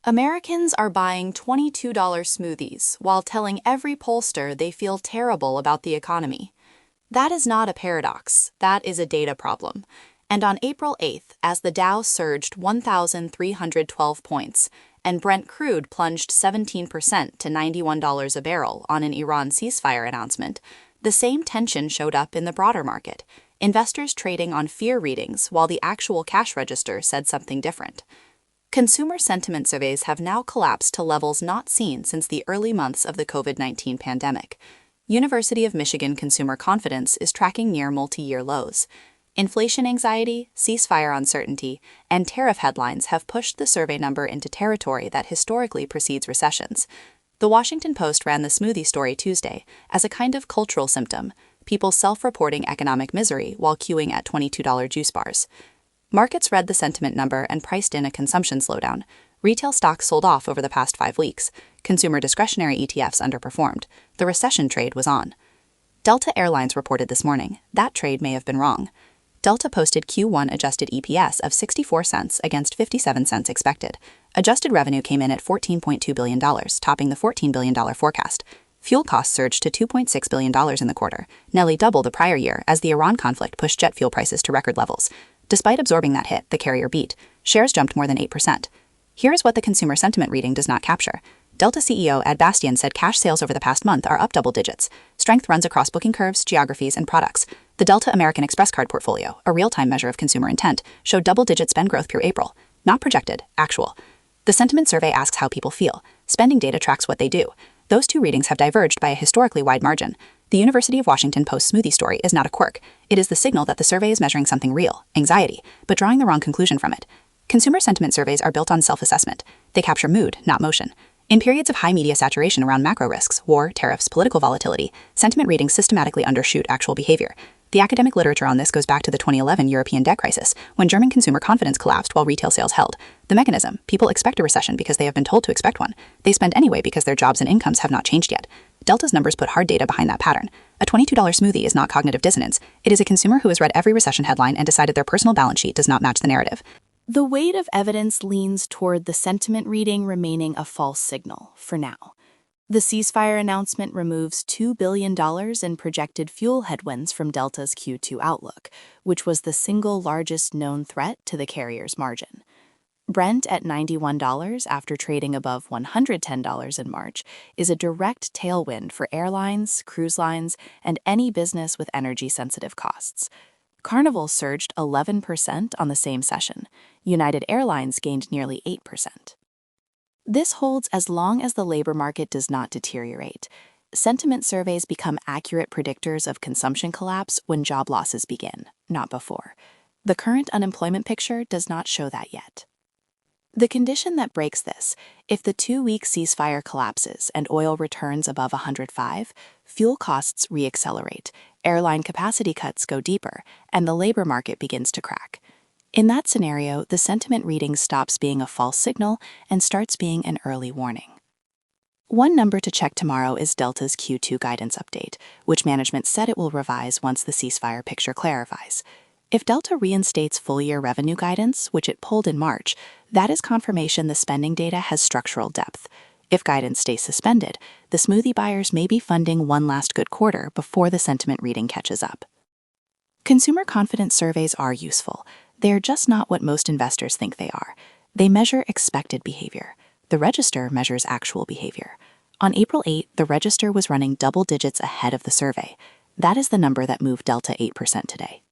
Americans are buying $22 smoothies while telling every pollster they feel terrible about the economy. That is not a paradox, that is a data problem. And on April 8th, as the Dow surged 1,312 points and Brent crude plunged 17% to $91 a barrel on an Iran ceasefire announcement, the same tension showed up in the broader market, investors trading on fear readings while the actual cash register said something different. Consumer sentiment surveys have now collapsed to levels not seen since the early months of the COVID-19 pandemic. University of Michigan consumer confidence is tracking near multi-year lows. Inflation anxiety, ceasefire uncertainty, and tariff headlines have pushed the survey number into territory that historically precedes recessions. The Washington Post ran the smoothie story Tuesday as a kind of cultural symptom, people self-reporting economic misery while queuing at $22 juice bars. Markets read the sentiment number and priced in a consumption slowdown. Retail stocks sold off over the past 5 weeks. Consumer discretionary ETFs underperformed. The recession trade was on. Delta Airlines reported this morning. That trade may have been wrong. Delta posted Q1 adjusted EPS of 64 cents against 57 cents expected. Adjusted revenue came in at $14.2 billion, topping the $14 billion forecast. Fuel costs surged to $2.6 billion in the quarter, nearly double the prior year as the Iran conflict pushed jet fuel prices to record levels. Despite absorbing that hit, the carrier beat. Shares jumped more than 8%. Here's what the consumer sentiment reading does not capture. Delta CEO Ed Bastian said cash sales over the past month are up double digits. Strength runs across booking curves, geographies, and products. The Delta American Express card portfolio, a real-time measure of consumer intent, showed double-digit spend growth through April. Not projected, actual. The sentiment survey asks how people feel. Spending data tracks what they do. Those two readings have diverged by a historically wide margin. The University of Washington Post smoothie story is not a quirk. It is the signal that the survey is measuring something real, anxiety, but drawing the wrong conclusion from it. Consumer sentiment surveys are built on self-assessment. They capture mood, not motion. In periods of high media saturation around macro risks, war, tariffs, political volatility, sentiment readings systematically undershoot actual behavior. The academic literature on this goes back to the 2011 European debt crisis, when German consumer confidence collapsed while retail sales held. The mechanism: people expect a recession because they have been told to expect one. They spend anyway because their jobs and incomes have not changed yet. Delta's numbers put hard data behind that pattern. A $22 smoothie is not cognitive dissonance. It is a consumer who has read every recession headline and decided their personal balance sheet does not match the narrative. The weight of evidence leans toward the sentiment reading remaining a false signal, for now. The ceasefire announcement removes $2 billion in projected fuel headwinds from Delta's Q2 outlook, which was the single largest known threat to the carrier's margin. Brent at $91 after trading above $110 in March is a direct tailwind for airlines, cruise lines, and any business with energy-sensitive costs. Carnival surged 11% on the same session. United Airlines gained nearly 8%. This holds as long as the labor market does not deteriorate. Sentiment surveys become accurate predictors of consumption collapse when job losses begin, not before. The current unemployment picture does not show that yet. The condition that breaks this: if the 2-week ceasefire collapses and oil returns above 105, fuel costs reaccelerate, airline capacity cuts go deeper, and the labor market begins to crack. In that scenario, the sentiment reading stops being a false signal and starts being an early warning. One number to check tomorrow is Delta's Q2 guidance update, which management said it will revise once the ceasefire picture clarifies. If Delta reinstates full-year revenue guidance, which it pulled in March, that is confirmation the spending data has structural depth. If guidance stays suspended, the smoothie buyers may be funding one last good quarter before the sentiment reading catches up. Consumer confidence surveys are useful. They are just not what most investors think they are. They measure expected behavior. The register measures actual behavior. On April 8, the register was running double digits ahead of the survey. That is the number that moved Delta 8% today.